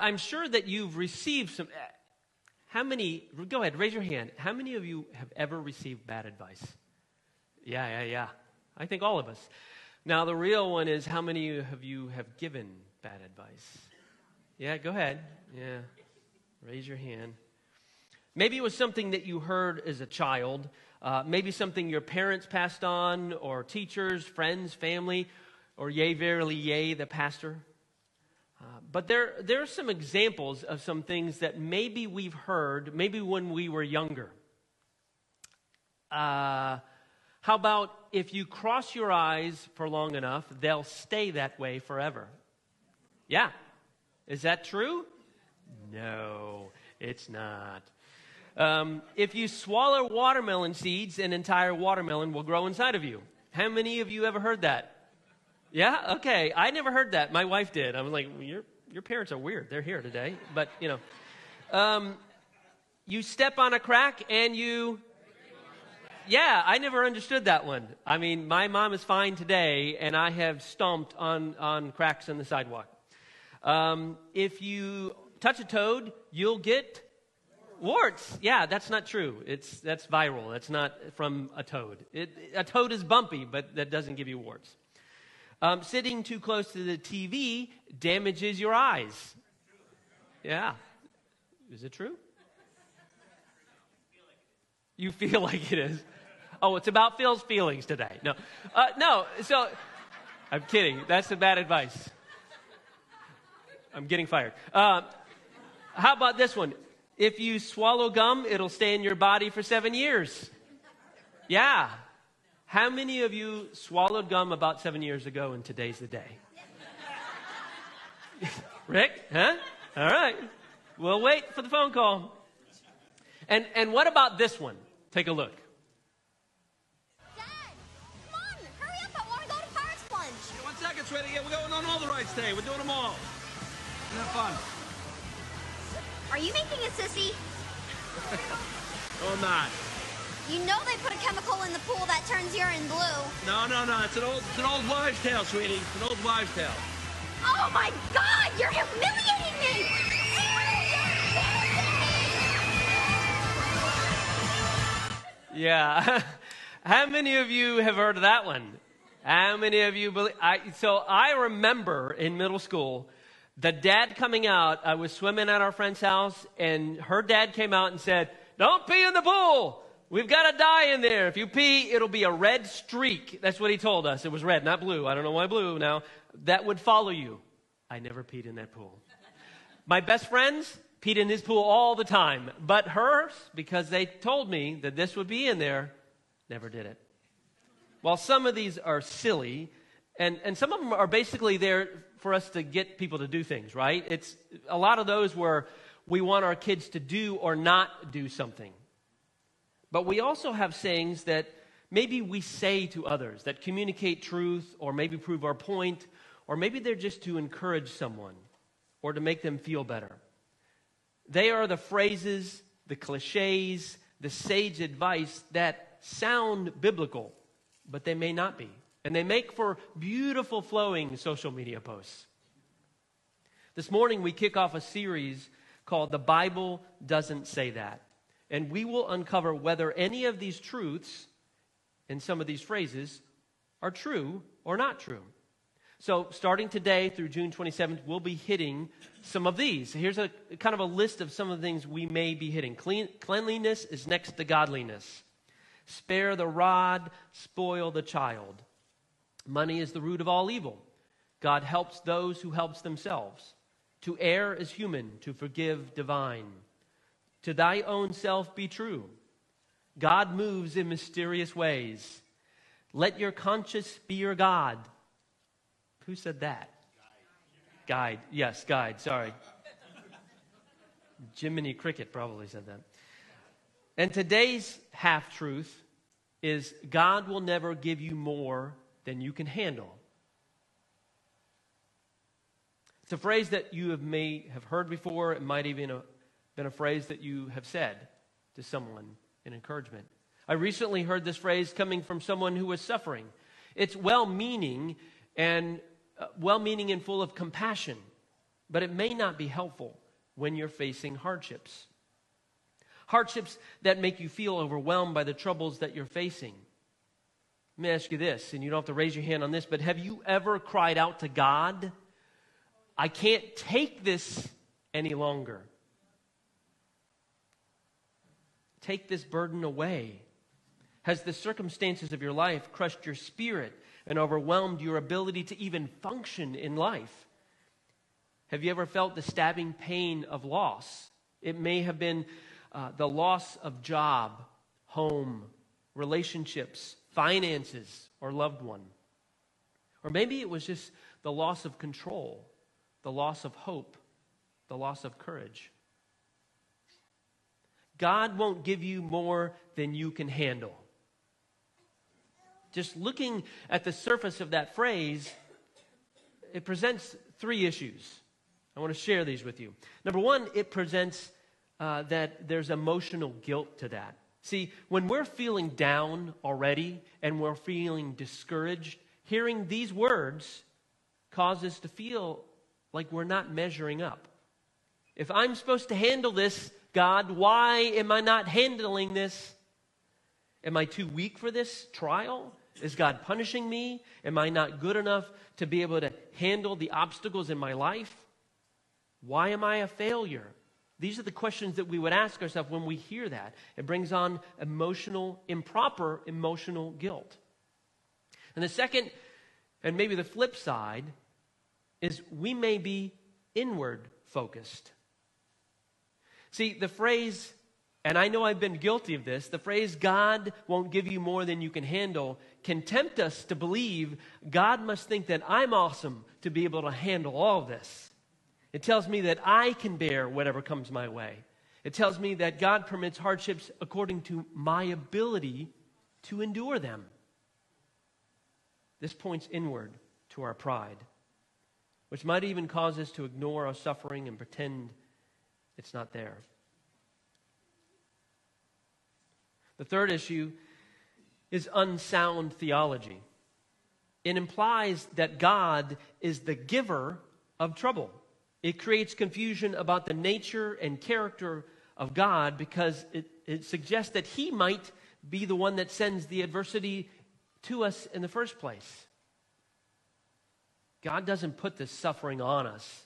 I'm sure that you've received some. How many, go ahead, raise your hand. How many of you have ever received bad advice? Yeah. I think all of us. Now, the real one is, how many of you have given bad advice? Yeah, go ahead. Yeah, raise your hand. Maybe it was something that you heard as a child. Maybe something your parents passed on, or teachers, friends, family, or yea, verily, yea, the pastor. But there are some examples of some things that maybe we've heard, maybe when we were younger. How about if you cross your eyes for long enough, they'll stay that way forever? Yeah. Is that true? No, it's not. If you swallow watermelon seeds, an entire watermelon will grow inside of you. How many of you ever heard that? Yeah? Okay. I never heard that. My wife did. I was like, your parents are weird. They're here today. But, you step on a crack and you... Yeah, I never understood that one. I mean, my mom is fine today, and I have stomped on cracks in the sidewalk. If you touch a toad, you'll get warts. Yeah, that's not true. That's viral. That's not from a toad. A toad is bumpy, but that doesn't give you warts. Sitting too close to the TV damages your eyes. Yeah. Is it true? You feel like it is. Oh, it's about Phil's feelings today. No. No, so I'm kidding. That's the bad advice. I'm getting fired. How about this one? If you swallow gum, it'll stay in your body for 7 years. Yeah. How many of you swallowed gum about 7 years ago, and today's the day? Rick? Huh? All right. We'll wait for the phone call. And what about this one? Take a look. Dad, come on, hurry up. I want to go to Pirates Plunge. Yeah, 1 second, sweetie. Yeah, we're going on all the rides today. We're doing them all. Have fun. Are you making a sissy? No, I'm not. You know they put a chemical in the pool that turns urine blue. No. It's an old wives' tale, sweetie. It's an old wives' tale. Oh my God! You're humiliating me! Yeah. How many of you have heard of that one? How many of you believe? So I remember in middle school, the dad coming out. I was swimming at our friend's house, and her dad came out and said, "Don't pee in the pool. We've got a dye in there. If you pee, it'll be a red streak." That's what he told us. It was red, not blue. I don't know why blue now. That would follow you. I never peed in that pool. My best friends peed in his pool all the time. But hers, because they told me that this would be in there, never did it. While some of these are silly, and some of them are basically there for us to get people to do things, right? It's a lot of those where we want our kids to do or not do something. But we also have sayings that maybe we say to others that communicate truth, or maybe prove our point, or maybe they're just to encourage someone or to make them feel better. They are the phrases, the cliches, the sage advice that sound biblical, but they may not be. And they make for beautiful flowing social media posts. This morning we kick off a series called The Bible Doesn't Say That. And we will uncover whether any of these truths and some of these phrases are true or not true. So starting today through June 27th, we'll be hitting some of these. Here's a kind of a list of some of the things we may be hitting. Cleanliness is next to godliness. Spare the rod, spoil the child. Money is the root of all evil. God helps those who helps themselves. To err is human, to forgive divine. To thy own self be true. God moves in mysterious ways. Let your conscience be your God. Who said that? Guide. Yes, guide. Sorry. Jiminy Cricket probably said that. And today's half-truth is God will never give you more than you can handle. It's a phrase that you may have heard before. It might even have been a phrase that you have said to someone in encouragement. I recently heard this phrase coming from someone who was suffering. It's well-meaning and full of compassion. but it may not be helpful when you're facing hardships. Hardships that make you feel overwhelmed by the troubles that you're facing. Let me ask you this, and you don't have to raise your hand on this, but have you ever cried out to God, I can't take this any longer. Take this burden away. Has the circumstances of your life crushed your spirit and overwhelmed your ability to even function in life? Have you ever felt the stabbing pain of loss? It may have been the loss of job, home, relationships, finances, or loved one. Or maybe it was just the loss of control, the loss of hope, the loss of courage. God won't give you more than you can handle. Just looking at the surface of that phrase, it presents three issues. I want to share these with you. Number one, it presents that there's emotional guilt to that. See, when we're feeling down already and we're feeling discouraged, hearing these words causes us to feel like we're not measuring up. If I'm supposed to handle this, God, why am I not handling this? Am I too weak for this trial? Is God punishing me? Am I not good enough to be able to handle the obstacles in my life? Why am I a failure? These are the questions that we would ask ourselves when we hear that. It brings on improper emotional guilt. And the second, and maybe the flip side, is we may be inward focused. See, the phrase, and I know I've been guilty of this, the phrase, God won't give you more than you can handle, can tempt us to believe God must think that I'm awesome to be able to handle all of this. It tells me that I can bear whatever comes my way. It tells me that God permits hardships according to my ability to endure them. This points inward to our pride, which might even cause us to ignore our suffering and pretend it's not there. The third issue is unsound theology. It implies that God is the giver of trouble. It creates confusion about the nature and character of God because it suggests that He might be the one that sends the adversity to us in the first place. God doesn't put this suffering on us.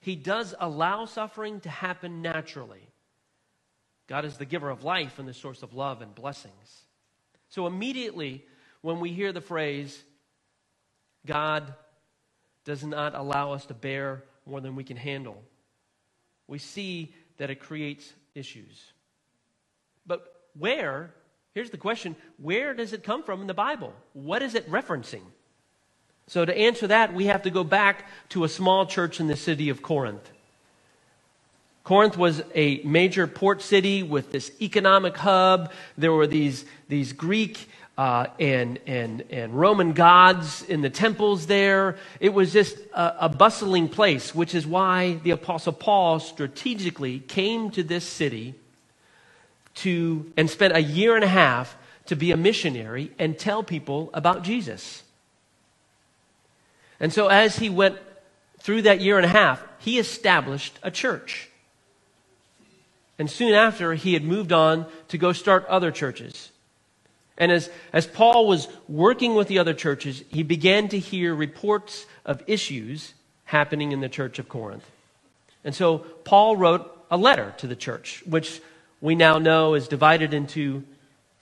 He does allow suffering to happen naturally. God is the giver of life and the source of love and blessings. So immediately when we hear the phrase, God does not allow us to bear more than we can handle, we see that it creates issues. But here's the question, where does it come from in the Bible? What is it referencing? So to answer that, we have to go back to a small church in the city of Corinth. Corinth was a major port city with this economic hub. There were these Greek and Roman gods in the temples there. It was just a bustling place, which is why the Apostle Paul strategically came to this city and spent a year and a half to be a missionary and tell people about Jesus. And so as he went through that year and a half, he established a church. And soon after, he had moved on to go start other churches. And as Paul was working with the other churches, he began to hear reports of issues happening in the church of Corinth. And so Paul wrote a letter to the church, which we now know is divided into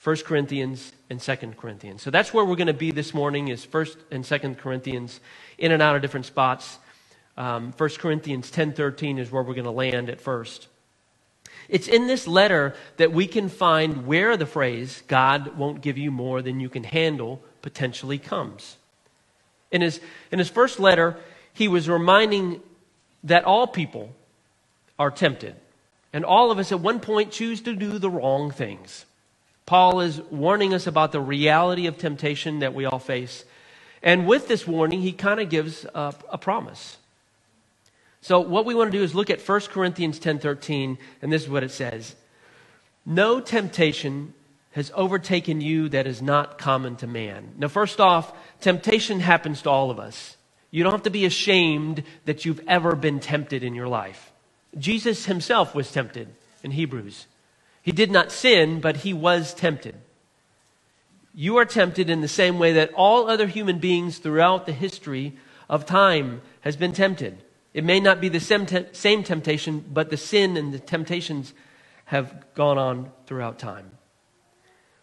1 Corinthians and 2 Corinthians. So that's where we're going to be this morning, is 1 and 2 Corinthians, in and out of different spots. 1 Corinthians 10:13 is where we're going to land at first. It's in this letter that we can find where the phrase, God won't give you more than you can handle, potentially comes. In his first letter, he was reminding that all people are tempted. And all of us at one point choose to do the wrong things. Paul is warning us about the reality of temptation that we all face. And with this warning, he kind of gives a promise. So what we want to do is look at 1 Corinthians 10:13, and this is what it says. No temptation has overtaken you that is not common to man. Now, first off, temptation happens to all of us. You don't have to be ashamed that you've ever been tempted in your life. Jesus himself was tempted in Hebrews. He did not sin, but he was tempted. You are tempted in the same way that all other human beings throughout the history of time has been tempted. It may not be the same temptation, but the sin and the temptations have gone on throughout time.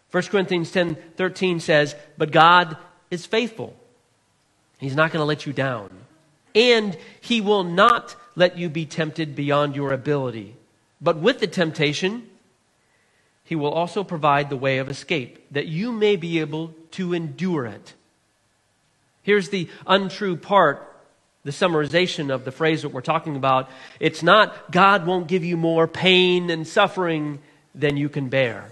1 Corinthians 10:13 says, "But God is faithful. He's not going to let you down. And he will not let you be tempted beyond your ability. But with the temptation, he will also provide the way of escape, that you may be able to endure it." Here's the untrue part, the summarization of the phrase that we're talking about. It's not God won't give you more pain and suffering than you can bear.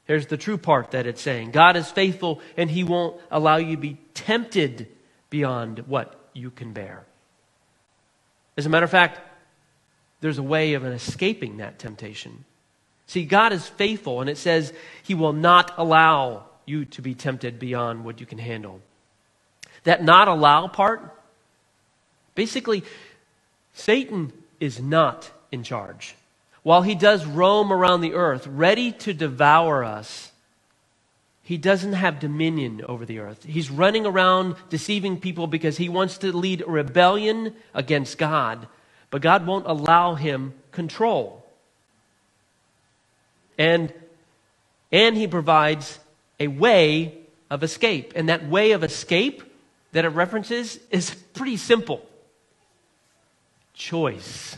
Here's the true part that it's saying. God is faithful and he won't allow you to be tempted beyond what you can bear. As a matter of fact, there's a way of escaping that temptation. See, God is faithful, and it says he will not allow you to be tempted beyond what you can handle. That not allow part, basically, Satan is not in charge. While he does roam around the earth, ready to devour us, he doesn't have dominion over the earth. He's running around deceiving people because he wants to lead a rebellion against God, but God won't allow him control. And he provides a way of escape. And that way of escape that it references is pretty simple. Choice.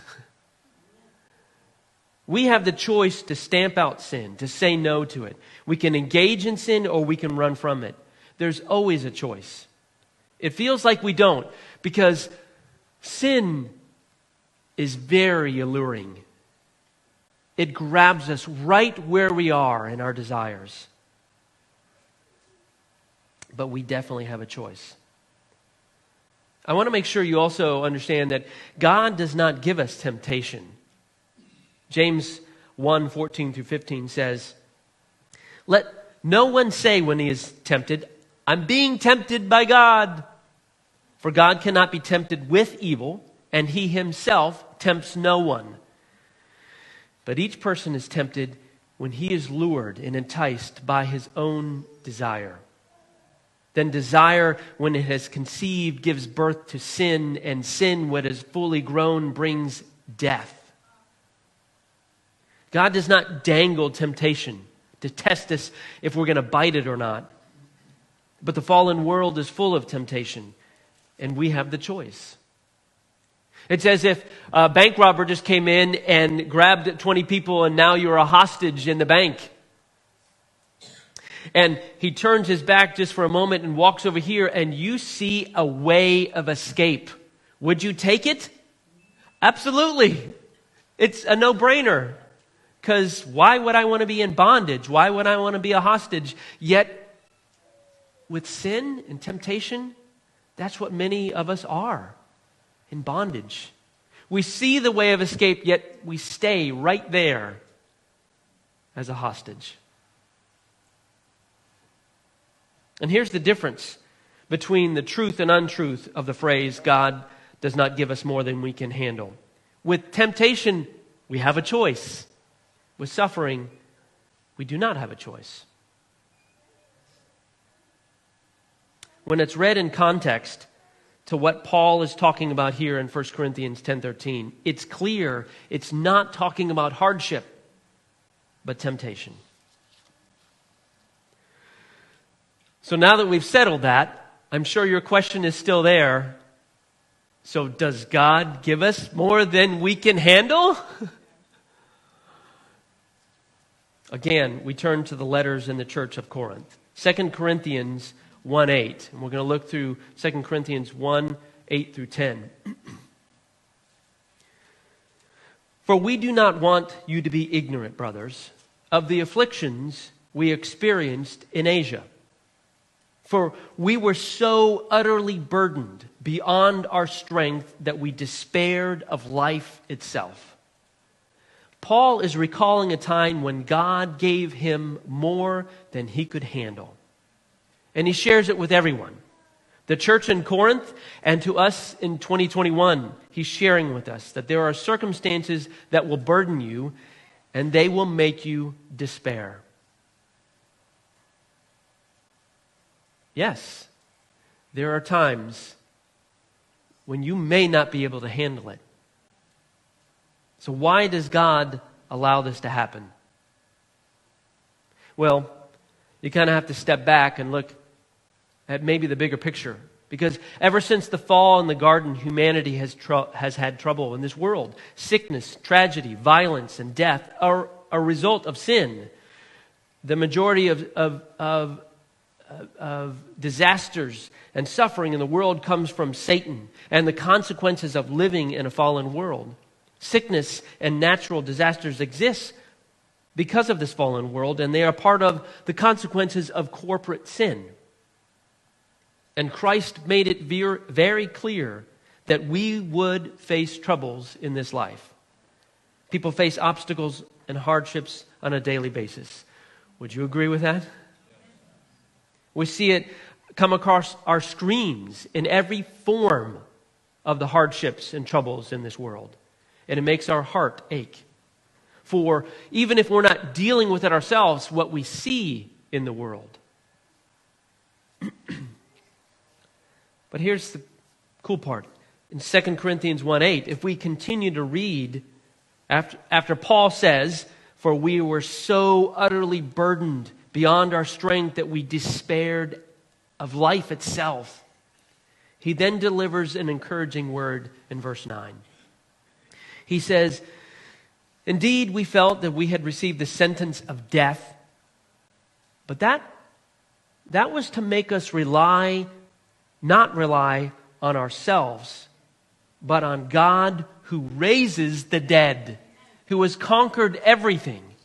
We have the choice to stamp out sin, to say no to it. We can engage in sin or we can run from it. There's always a choice. It feels like we don't, because sin is very alluring. It grabs us right where we are in our desires. But we definitely have a choice. I want to make sure you also understand that God does not give us temptation. James 1:14-15 says, "Let no one say when he is tempted, 'I'm being tempted by God.' For God cannot be tempted with evil, and he himself tempts no one. But each person is tempted when he is lured and enticed by his own desire. Then desire, when it has conceived, gives birth to sin, and sin, when it is fully grown, brings death." God does not dangle temptation to test us if we're going to bite it or not. But the fallen world is full of temptation, and we have the choice. It's as if a bank robber just came in and grabbed 20 people, and now you're a hostage in the bank. And he turns his back just for a moment and walks over here, and you see a way of escape. Would you take it? Absolutely. It's a no-brainer. Because why would I want to be in bondage? Why would I want to be a hostage? Yet, with sin and temptation, that's what many of us are, in bondage. We see the way of escape, yet we stay right there as a hostage. And here's the difference between the truth and untruth of the phrase, God does not give us more than we can handle. With temptation, we have a choice. With suffering, we do not have a choice. When it's read in context to what Paul is talking about here in 1 Corinthians 10:13, it's clear it's not talking about hardship, but temptation. So now that we've settled that, I'm sure your question is still there. So does God give us more than we can handle? Again, we turn to the letters in the church of Corinth. 2 Corinthians 1:8. And we're going to look through 2 Corinthians 1:8-10. "For we do not want you to be ignorant, brothers, of the afflictions we experienced in Asia. For we were so utterly burdened beyond our strength that we despaired of life itself." Paul is recalling a time when God gave him more than he could handle. And he shares it with everyone. The church in Corinth and to us in 2021, he's sharing with us that there are circumstances that will burden you and they will make you despair. Yes, there are times when you may not be able to handle it. So why does God allow this to happen? Well, you kind of have to step back and look at maybe the bigger picture. Because ever since the fall in the garden, humanity has had trouble in this world. Sickness, tragedy, violence, and death are a result of sin. The majority of disasters and suffering in the world comes from Satan and the consequences of living in a fallen world. Sickness and natural disasters exist because of this fallen world, and they are part of the consequences of corporate sin. And Christ made it very clear that we would face troubles in this life. People face obstacles and hardships on a daily basis. Would you agree with that? We see it come across our screens in every form of the hardships and troubles in this world. And it makes our heart ache. For even if we're not dealing with it ourselves, what we see in the world. But here's the cool part. In 2 Corinthians 1:8, if we continue to read, after Paul says, "For we were so utterly burdened beyond our strength that we despaired of life itself," he then delivers an encouraging word in verse 9. He says, "Indeed, we felt that we had received the sentence of death, but that was to make us not rely on ourselves, but on God who raises the dead, who has conquered everything.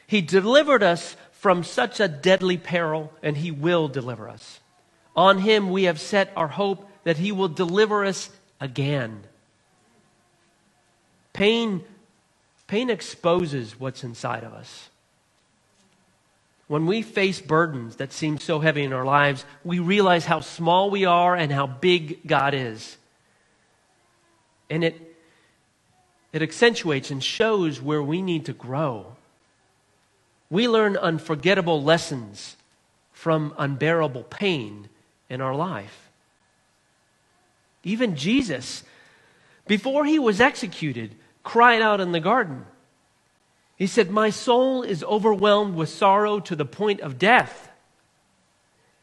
He delivered us from such a deadly peril, and he will deliver us. On him we have set our hope that he will deliver us again." Pain exposes what's inside of us. When we face burdens that seem so heavy in our lives, we realize how small we are and how big God is. And it accentuates and shows where we need to grow. We learn unforgettable lessons from unbearable pain in our life. Even Jesus, before he was executed, cried out in the garden. He said, "My soul is overwhelmed with sorrow to the point of death."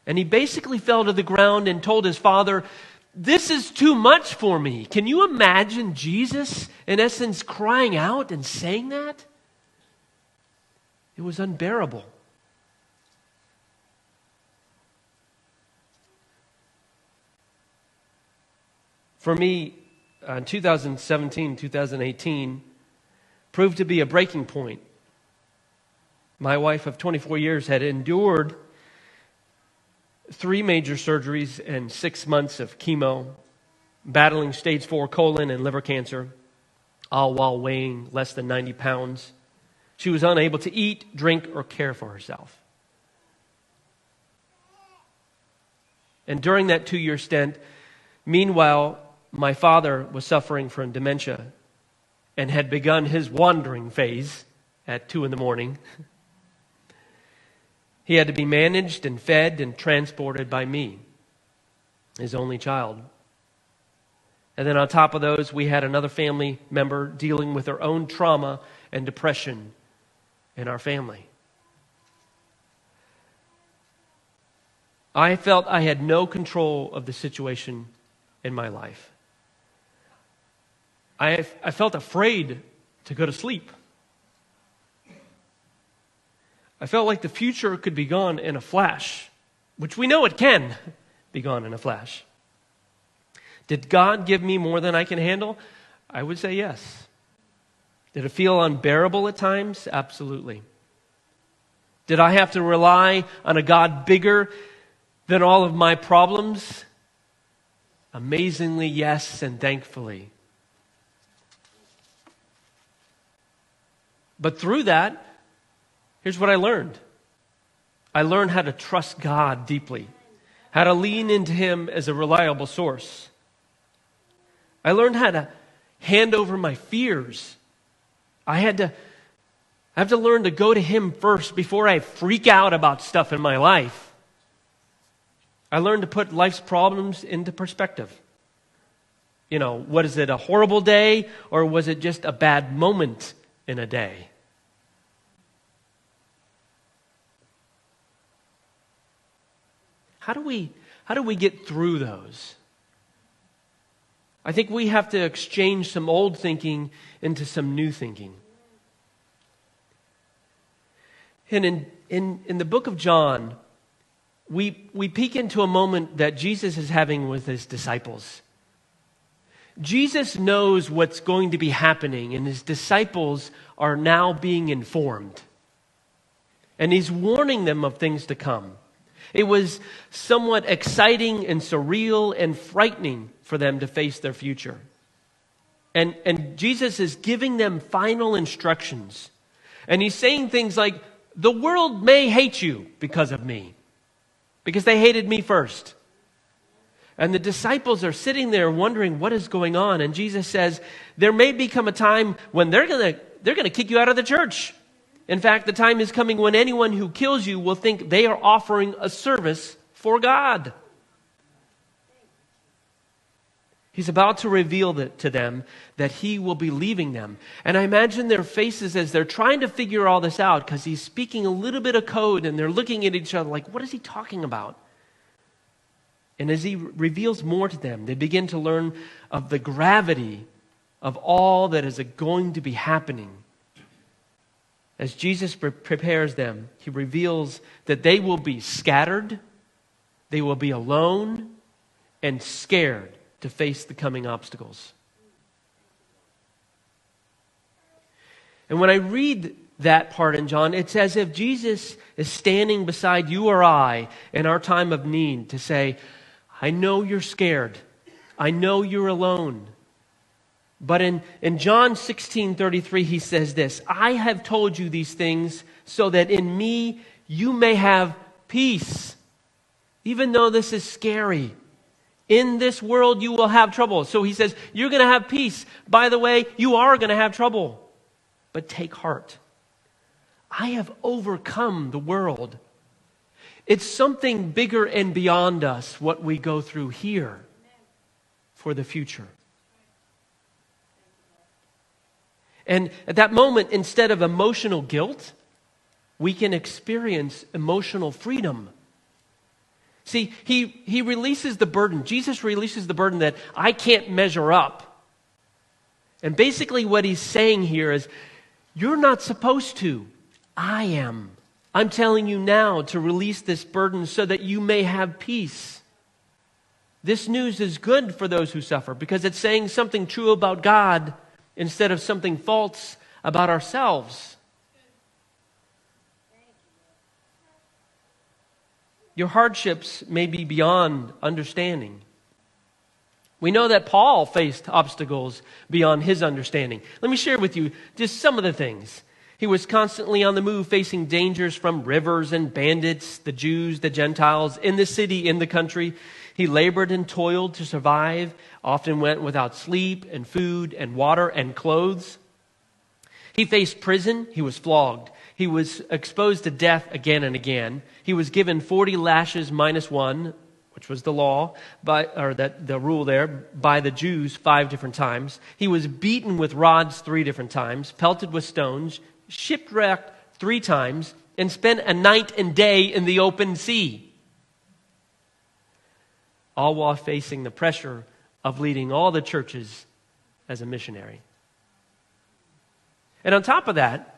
And he basically fell to the ground and told his Father, "This is too much for me." Can you imagine Jesus, in essence, crying out and saying that? It was unbearable. For me, 2017, 2018 proved to be a breaking point. My wife of 24 years had endured 3 major surgeries and 6 months of chemo, battling stage 4 colon and liver cancer, all while weighing less than 90 pounds. She was unable to eat, drink, or care for herself. And during that 2-year stint, meanwhile, my father was suffering from dementia and had begun his wandering phase at 2 a.m. He had to be managed and fed and transported by me, his only child. And then on top of those, we had another family member dealing with her own trauma and depression in our family. I felt I had no control of the situation in my life. I felt afraid to go to sleep. I felt like the future could be gone in a flash, which we know it can be gone in a flash. Did God give me more than I can handle? I would say yes. Did it feel unbearable at times? Absolutely. Did I have to rely on a God bigger than all of my problems? Amazingly, yes, and thankfully. But through that, here's what I learned. I learned how to trust God deeply. how to lean into Him as a reliable source. I learned how to hand over my fears. I have to learn to go to Him first before I freak out about stuff in my life. I learned to put life's problems into perspective. Was it a horrible day, or was it just a bad moment in a day? How do we get through those? I think we have to exchange some old thinking into some new thinking. And in the book of John, we peek into a moment that Jesus is having with His disciples. Jesus knows what's going to be happening, and His disciples are now being informed. And He's warning them of things to come. It was somewhat exciting and surreal and frightening for them to face their future. And Jesus is giving them final instructions. And He's saying things like, the world may hate you because of me, because they hated me first. And the disciples are sitting there wondering what is going on. And Jesus says, there may become a time when they're going to kick you out of the church. In fact, the time is coming when anyone who kills you will think they are offering a service for God. He's about to reveal to them that He will be leaving them. And I imagine their faces as they're trying to figure all this out, because He's speaking a little bit of code and they're looking at each other like, what is He talking about? And as He reveals more to them, they begin to learn of the gravity of all that is going to be happening. As Jesus prepares them, He reveals that they will be scattered, they will be alone, and scared to face the coming obstacles. And when I read that part in John, it's as if Jesus is standing beside you or I in our time of need to say, I know you're scared. I know you're alone. But in John 16:33, He says this, I have told you these things so that in me you may have peace. Even though this is scary. In this world you will have trouble. So He says, you're going to have peace. By the way, you are going to have trouble. But take heart. I have overcome the world. It's something bigger and beyond us, what we go through here for the future. And at that moment, instead of emotional guilt, we can experience emotional freedom. See, he releases the burden. Jesus releases the burden that I can't measure up. And basically what He's saying here is, you're not supposed to. I am. I'm telling you now to release this burden so that you may have peace. This news is good for those who suffer because it's saying something true about God instead of something false about ourselves. Your hardships may be beyond understanding. We know that Paul faced obstacles beyond his understanding. Let me share with you just some of the things. He was constantly on the move, facing dangers from rivers and bandits, the Jews, the Gentiles, in the city, in the country. He labored and toiled to survive, often went without sleep and food and water and clothes. He faced prison. He was flogged. He was exposed to death again and again. He was given 40 lashes minus one, which was the law, the rule there, by the Jews 5 different times. He was beaten with rods 3 different times, pelted with stones, shipwrecked 3 times, and spent a night and day in the open sea. All while facing the pressure of leading all the churches as a missionary. And on top of that,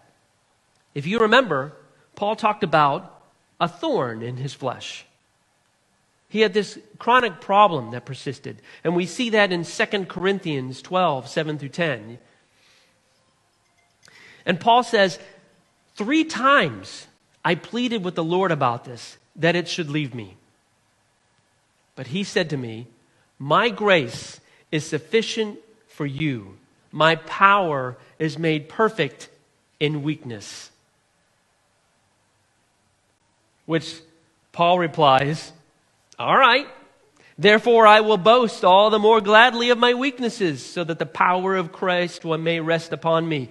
if you remember, Paul talked about a thorn in his flesh. He had this chronic problem that persisted. And we see that in 2 Corinthians 12, 7 through 10. And Paul says, 3 times I pleaded with the Lord about this, that it should leave me. But He said to me, my grace is sufficient for you. My power is made perfect in weakness. Which Paul replies, All right. Therefore, I will boast all the more gladly of my weaknesses, so that the power of Christ may rest upon me.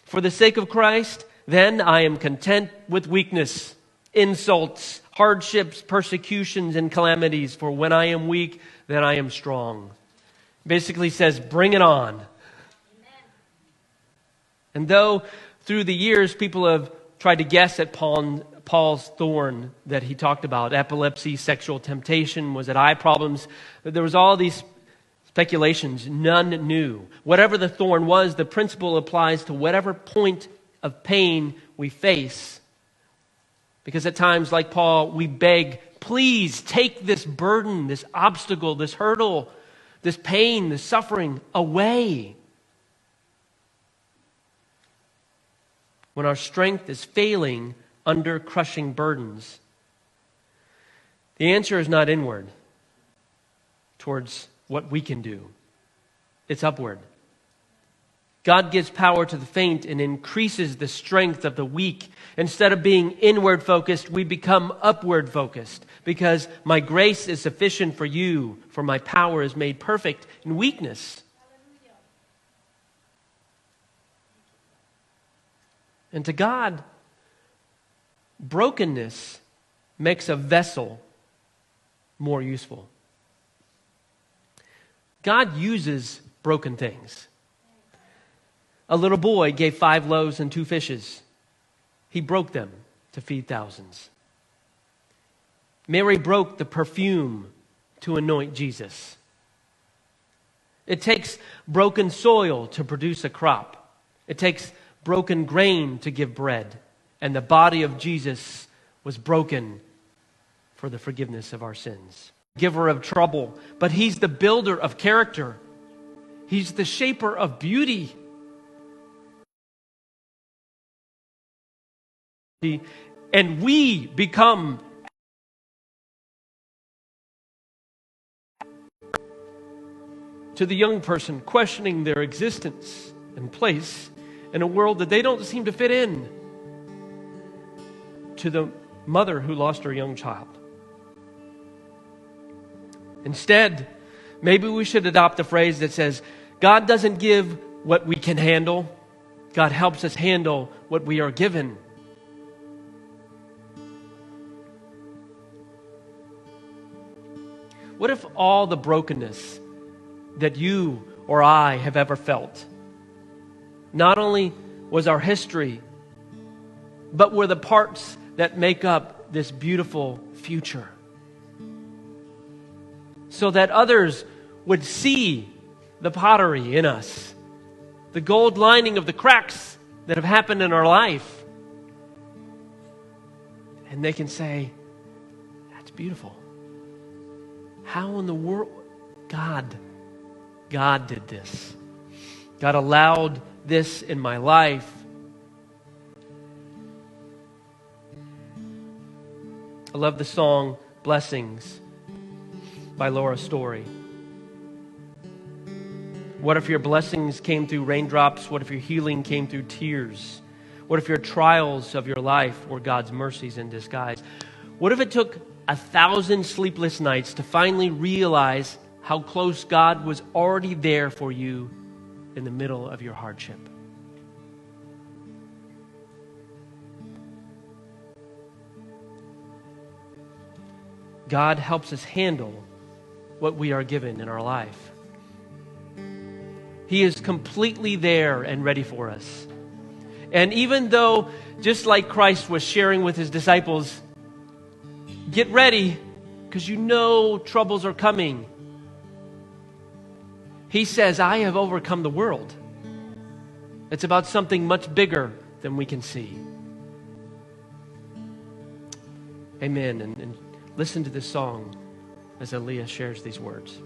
For the sake of Christ, then I am content with weakness, insults, hardships, persecutions, and calamities. For when I am weak, then I am strong. Basically says, bring it on. Amen. And though through the years people have tried to guess at Paul's thorn that he talked about, epilepsy, sexual temptation, was it eye problems? There was all these speculations. None knew. Whatever the thorn was, the principle applies to whatever point of pain we face. Because at times, like Paul, we beg, please take this burden, this obstacle, this hurdle, this pain, this suffering away. When our strength is failing under crushing burdens, the answer is not inward towards what we can do. It's upward. God gives power to the faint and increases the strength of the weak. Instead of being inward focused, we become upward focused. Because my grace is sufficient for you, for my power is made perfect in weakness. And to God, brokenness makes a vessel more useful. God uses broken things. A little boy gave 5 loaves and 2 fishes. He broke them to feed thousands. Mary broke the perfume to anoint Jesus. It takes broken soil to produce a crop. It takes broken grain to give bread. And the body of Jesus was broken for the forgiveness of our sins. Giver of trouble, but He's the builder of character. He's the shaper of beauty. And we become to the young person questioning their existence and place in a world that they don't seem to fit in, to the mother who lost her young child. Instead, maybe we should adopt a phrase that says, God doesn't give what we can handle. God helps us handle what we are given. What if all the brokenness that you or I have ever felt not only was our history, but were the parts that make up this beautiful future? So that others would see the pottery in us, the gold lining of the cracks that have happened in our life. And they can say, that's beautiful. How in the world? God did this. God allowed this in my life. I love the song Blessings by Laura Story. What if your blessings came through raindrops? What if your healing came through tears? What if your trials of your life were God's mercies in disguise? What if it took 1,000 sleepless nights to finally realize how close God was already there for you in the middle of your hardship? God helps us handle what we are given in our life. He is completely there and ready for us. And even though, just like Christ was sharing with His disciples, get ready because you know troubles are coming. He says, I have overcome the world. It's about something much bigger than we can see. Amen. And listen to this song as Aaliyah shares these words.